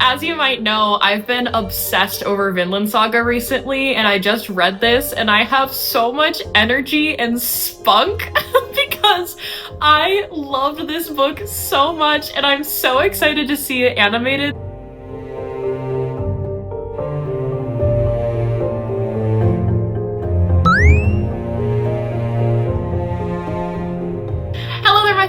as you might know, I've been obsessed over Vinland Saga recently, and I just read this and I have so much energy and spunk because I loved this book so much and I'm so excited to see it animated.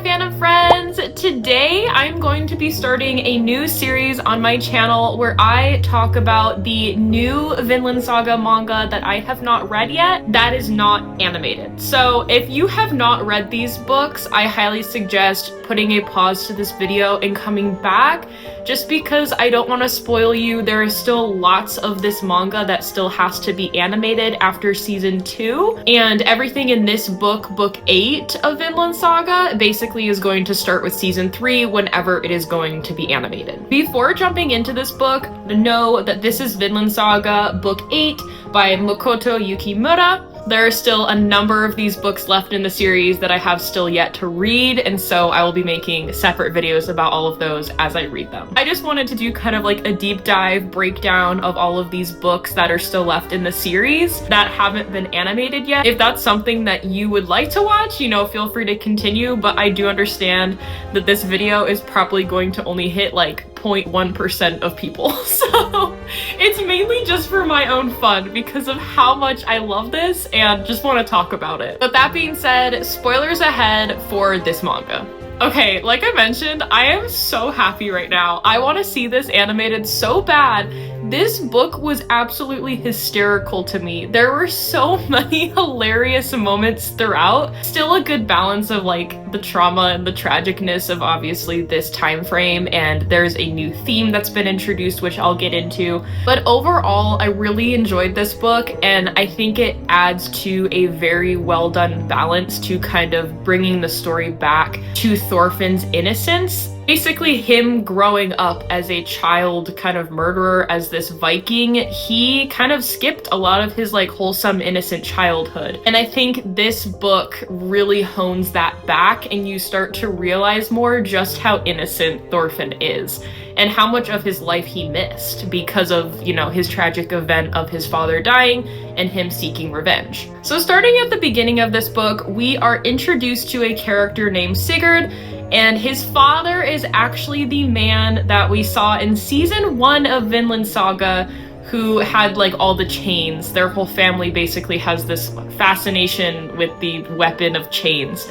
Fandom friends! Today I'm going to be starting a new series on my channel where I talk about the new Vinland Saga manga that I have not read yet that is not animated. So if you have not read these books, I highly suggest putting a pause to this video and coming back, just because I don't want to spoil you. There is still lots of this manga that still has to be animated after season 2, and everything in this book, book 8 of Vinland Saga, basically is going to start with season 3 whenever it is going to be animated. Before jumping into this book, know that this is Vinland Saga book 8 by Makoto Yukimura. There are still a number of these books left in the series that I have still yet to read, and so I will be making separate videos about all of those as I read them. I just wanted to do kind of like a deep dive breakdown of all of these books that are still left in the series that haven't been animated yet. If that's something that you would like to watch, you know, feel free to continue, but I do understand that this video is probably going to only hit like 0.1% of people. So it's mainly just for my own fun because of how much I love this and just want to talk about it. But that being said, spoilers ahead for this manga. Okay, like I mentioned, I am so happy right now. I want to see this animated so bad. This book was absolutely hysterical to me. There were so many hilarious moments throughout. Still a good balance of like the trauma and the tragicness of obviously this time frame, and there's a new theme that's been introduced which I'll get into. But overall, I really enjoyed this book, and I think it adds to a very well done balance to kind of bringing the story back to Thorfinn's innocence. Basically him growing up as a child kind of murderer, as this Viking, he kind of skipped a lot of his like wholesome innocent childhood. And I think this book really hones that back, and you start to realize more just how innocent Thorfinn is and how much of his life he missed because of, you know, his tragic event of his father dying and him seeking revenge. So starting at the beginning of this book, we are introduced to a character named Sigurd, and his father is actually the man that we saw in season 1 of Vinland Saga, who had like all the chains. Their whole family basically has this fascination with the weapon of chains.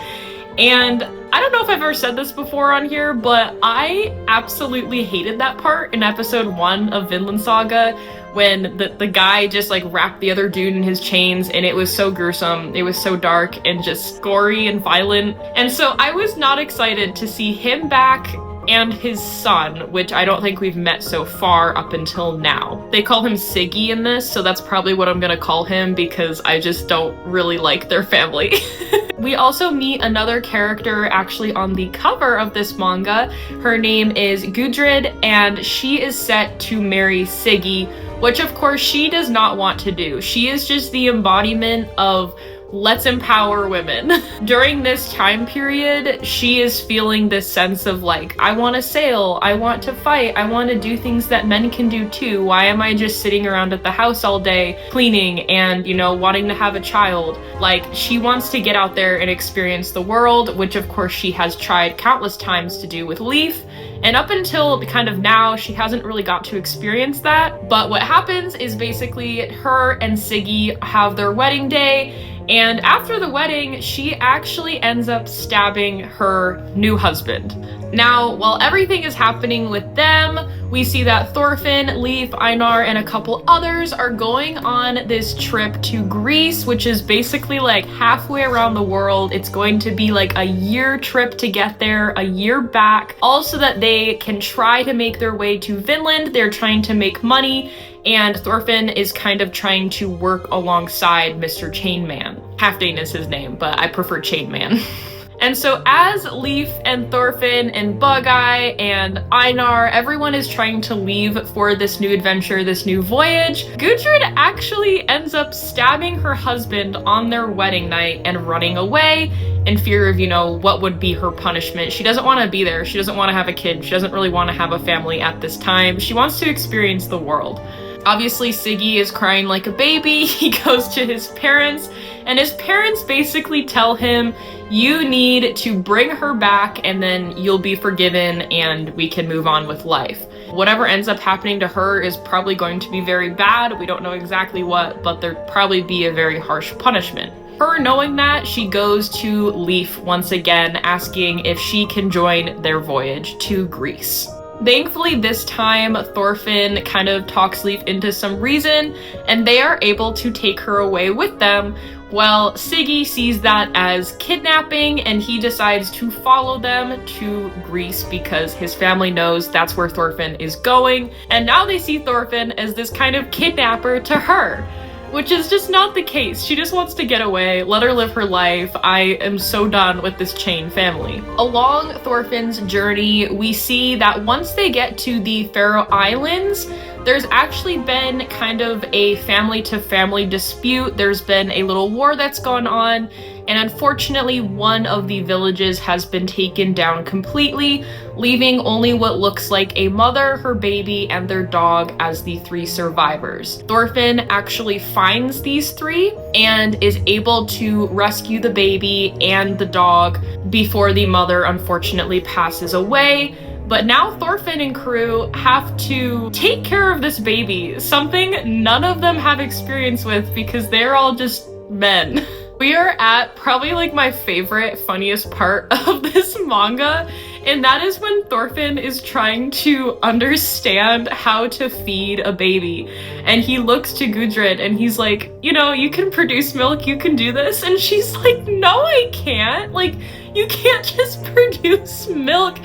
And I don't know if I've ever said this before on here, but I absolutely hated that part in episode 1 of Vinland Saga when the guy just like wrapped the other dude in his chains, and it was so gruesome. It was so dark and just gory and violent. And so I was not excited to see him back and his son, which I don't think we've met so far up until now. They call him Siggy in this, so that's probably what I'm gonna call him because I just don't really like their family. We also meet another character actually on the cover of this manga. Her name is Gudrid, and she is set to marry Siggy, which of course she does not want to do. She is just the embodiment of let's empower women. During this time period, she is feeling this sense of like, I want to sail, I want to fight, I want to do things that men can do too. Why am I just sitting around at the house all day cleaning and, you know, wanting to have a child? Like, she wants to get out there and experience the world, which of course she has tried countless times to do with Leif. And up until kind of now, she hasn't really got to experience that. But what happens is basically her and Siggy have their wedding day, and after the wedding, she actually ends up stabbing her new husband. Now, while everything is happening with them, we see that Thorfinn, Leif, Einar, and a couple others are going on this trip to Greece, which is basically like halfway around the world. It's going to be like a year trip to get there, a year back, all so that they can try to make their way to Vinland. They're trying to make money, and Thorfinn is kind of trying to work alongside Mr. Chainman. Halfdane is his name, but I prefer Chainman. And so as Leif and Thorfinn and Bug-Eye and Einar, everyone is trying to leave for this new adventure, this new voyage, Gudrid actually ends up stabbing her husband on their wedding night and running away in fear of, you know, what would be her punishment. She doesn't want to be there. She doesn't want to have a kid. She doesn't really want to have a family at this time. She wants to experience the world. Obviously, Siggy is crying like a baby. He goes to his parents, and his parents basically tell him, you need to bring her back and then you'll be forgiven and we can move on with life. Whatever ends up happening to her is probably going to be very bad. We don't know exactly what, but there'd probably be a very harsh punishment. Her knowing that, she goes to Leif once again, asking if she can join their voyage to Greece. Thankfully, this time, Thorfinn kind of talks Leif into some reason, and they are able to take her away with them. Well, Siggy sees that as kidnapping, and he decides to follow them to Greece because his family knows that's where Thorfinn is going. And now they see Thorfinn as this kind of kidnapper to her, which is just not the case. She just wants to get away, let her live her life. I am so done with this chain family. Along Thorfinn's journey, we see that once they get to the Faroe Islands, there's actually been kind of a family-to-family dispute. There's been a little war that's gone on, and unfortunately one of the villages has been taken down completely, leaving only what looks like a mother, her baby, and their dog as the 3 survivors. Thorfinn actually finds these 3 and is able to rescue the baby and the dog before the mother unfortunately passes away. But now Thorfinn and crew have to take care of this baby, something none of them have experience with because they're all just men. We are at probably like my favorite, funniest part of this manga, and that is when Thorfinn is trying to understand how to feed a baby. And he looks to Gudrid and he's like, you know, you can produce milk, you can do this. And she's like, no, I can't. Like, you can't just produce milk.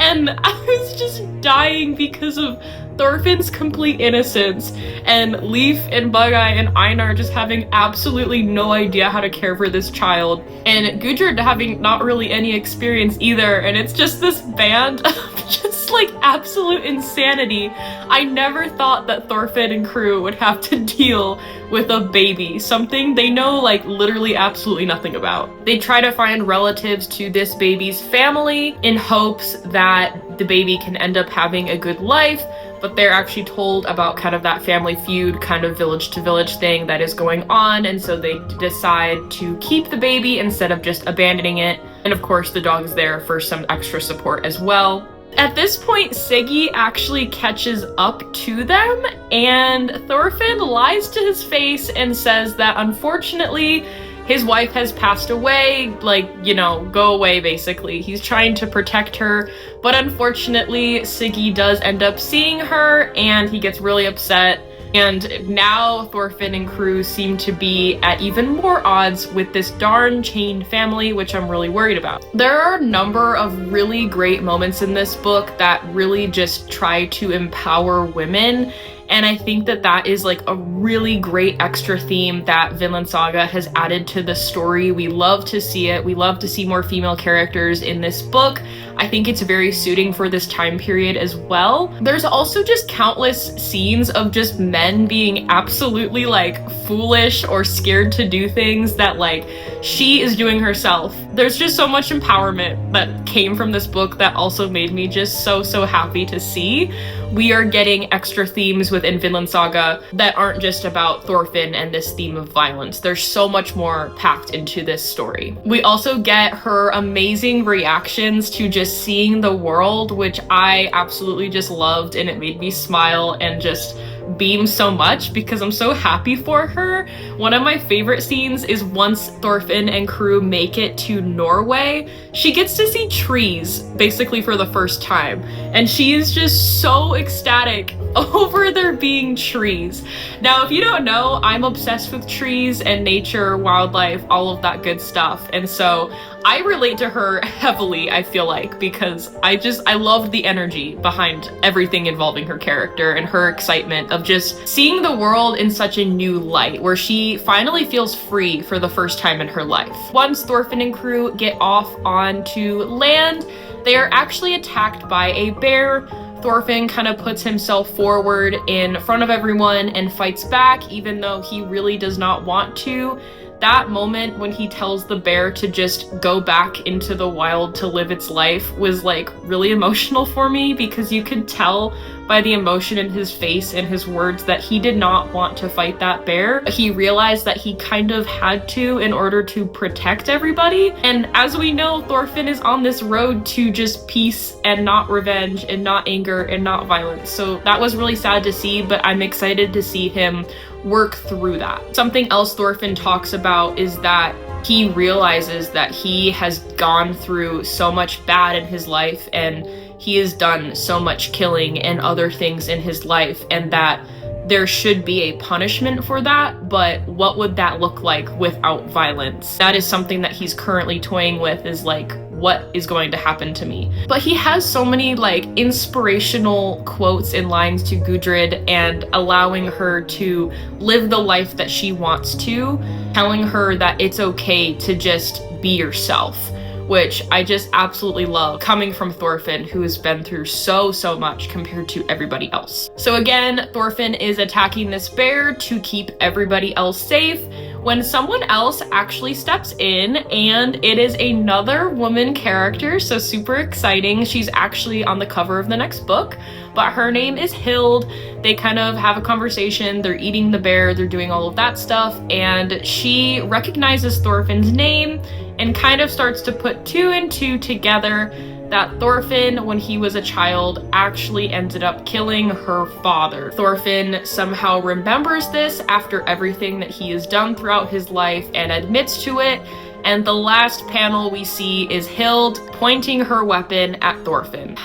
And I was just dying because of Thorfinn's complete innocence, and Leif and Bug-Eye and Einar just having absolutely no idea how to care for this child, and Gudrid having not really any experience either, and it's just this band of just like absolute insanity. I never thought that Thorfinn and crew would have to deal with a baby, something they know like literally absolutely nothing about. They try to find relatives to this baby's family in hopes that the baby can end up having a good life, but they're actually told about kind of that family feud, kind of village to village thing that is going on, and so they decide to keep the baby instead of just abandoning it. And of course the dog is there for some extra support as well. At this point, Siggy actually catches up to them, and Thorfinn lies to his face and says that unfortunately his wife has passed away, like, you know, go away basically. He's trying to protect her, but unfortunately Siggy does end up seeing her and he gets really upset. And now Thorfinn and crew seem to be at even more odds with this darn chained family, which I'm really worried about. There are a number of really great moments in this book that really just try to empower women. And I think that that is like a really great extra theme that Vinland Saga has added to the story. We love to see it. We love to see more female characters in this book. I think it's very suiting for this time period as well. There's also just countless scenes of just men being absolutely like foolish or scared to do things that like she is doing herself. There's just so much empowerment that came from this book that also made me just so happy to see. We are getting extra themes within Vinland Saga that aren't just about Thorfinn and this theme of violence. There's so much more packed into this story. We also get her amazing reactions to just seeing the world, which I absolutely just loved, and it made me smile and just beam so much because I'm so happy for her. One of my favorite scenes is once Thorfinn and crew make it to Norway, she gets to see trees basically for the first time, and she is just so ecstatic over there being trees. Now, if you don't know, I'm obsessed with trees and nature, wildlife, all of that good stuff, and so I relate to her heavily, I feel like, because I loved the energy behind everything involving her character and her excitement of just seeing the world in such a new light, where she finally feels free for the first time in her life. Once Thorfinn and crew get off onto land, they are actually attacked by a bear. Thorfinn kind of puts himself forward in front of everyone and fights back, even though he really does not want to. That moment when he tells the bear to just go back into the wild to live its life was like really emotional for me, because you could tell by the emotion in his face and his words that he did not want to fight that bear. He realized that he kind of had to in order to protect everybody. And as we know, Thorfinn is on this road to just peace and not revenge and not anger and not violence. So that was really sad to see, but I'm excited to see him work through that. Something else Thorfinn talks about is that he realizes that he has gone through so much bad in his life, and he has done so much killing and other things in his life, and that there should be a punishment for that, but what would that look like without violence? That is something that he's currently toying with, is like, what is going to happen to me? But he has so many like inspirational quotes and lines to Gudrid, and allowing her to live the life that she wants to, telling her that it's okay to just be yourself, which I just absolutely love, coming from Thorfinn, who has been through so much compared to everybody else. So again, Thorfinn is attacking this bear to keep everybody else safe, when someone else actually steps in, and it is another woman character, so super exciting. She's actually on the cover of the next book, but her name is Hild. They kind of have a conversation, they're eating the bear, they're doing all of that stuff, and she recognizes Thorfinn's name and kind of starts to put two and two together, that Thorfinn, when he was a child, actually ended up killing her father. Thorfinn somehow remembers this after everything that he has done throughout his life and admits to it, and the last panel we see is Hild pointing her weapon at Thorfinn.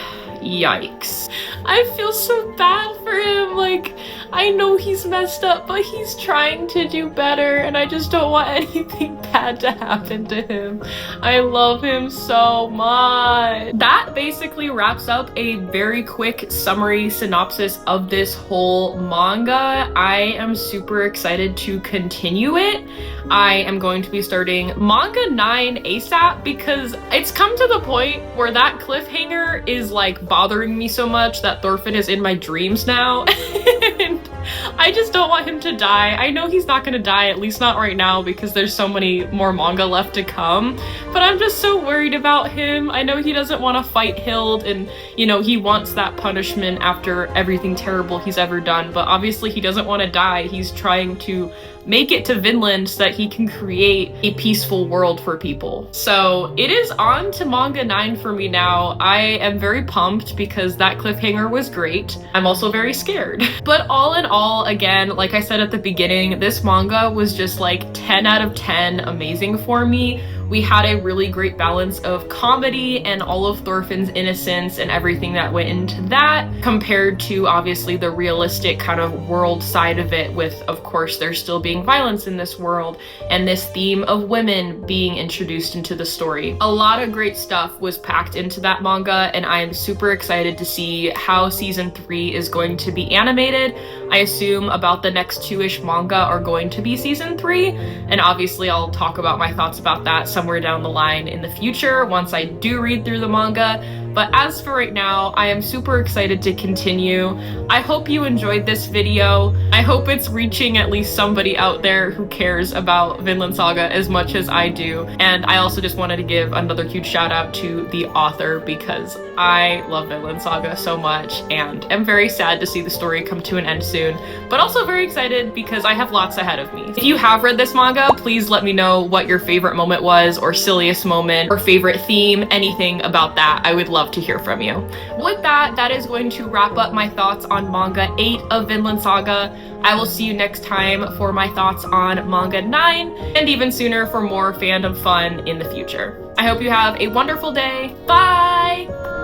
Yikes. I feel so bad for him. Like, I know he's messed up, but he's trying to do better, and I just don't want anything bad to happen to him. I love him so much. That basically wraps up a very quick summary synopsis of this whole manga. I am super excited to continue it. I am going to be starting manga 9 ASAP, because it's come to the point where that cliffhanger is like bothering me so much that Thorfinn is in my dreams now. And I just don't want him to die. I know he's not gonna die, at least not right now, because there's so many more manga left to come, but I'm just so worried about him. I know he doesn't want to fight Hild, and you know, he wants that punishment after everything terrible he's ever done, but obviously he doesn't want to die. He's trying to make it to Vinland so that he can create a peaceful world for people. So it is on to manga 9 for me now. I am very pumped because that cliffhanger was great. I'm also very scared. But all in all, again, like I said at the beginning, this manga was just like 10 out of 10 amazing for me. We had a really great balance of comedy and all of Thorfinn's innocence and everything that went into that, compared to obviously the realistic kind of world side of it, with, of course, there still being violence in this world and this theme of women being introduced into the story. A lot of great stuff was packed into that manga, and I'm super excited to see how season 3 is going to be animated. I assume about the next 2-ish manga are going to be season 3, and obviously I'll talk about my thoughts about that somewhere down the line in the future once I do read through the manga. But as for right now, I am super excited to continue. I hope you enjoyed this video. I hope it's reaching at least somebody out there who cares about Vinland Saga as much as I do. And I also just wanted to give another huge shout out to the author, because I love Vinland Saga so much and am very sad to see the story come to an end soon, but also very excited because I have lots ahead of me. If you have read this manga, please let me know what your favorite moment was, or silliest moment, or favorite theme, anything about that. I would love to hear from you. With that, that is going to wrap up my thoughts on manga 8 of Vinland Saga. I will see you next time for my thoughts on manga 9, and even sooner for more fandom fun in the future. I hope you have a wonderful day. Bye!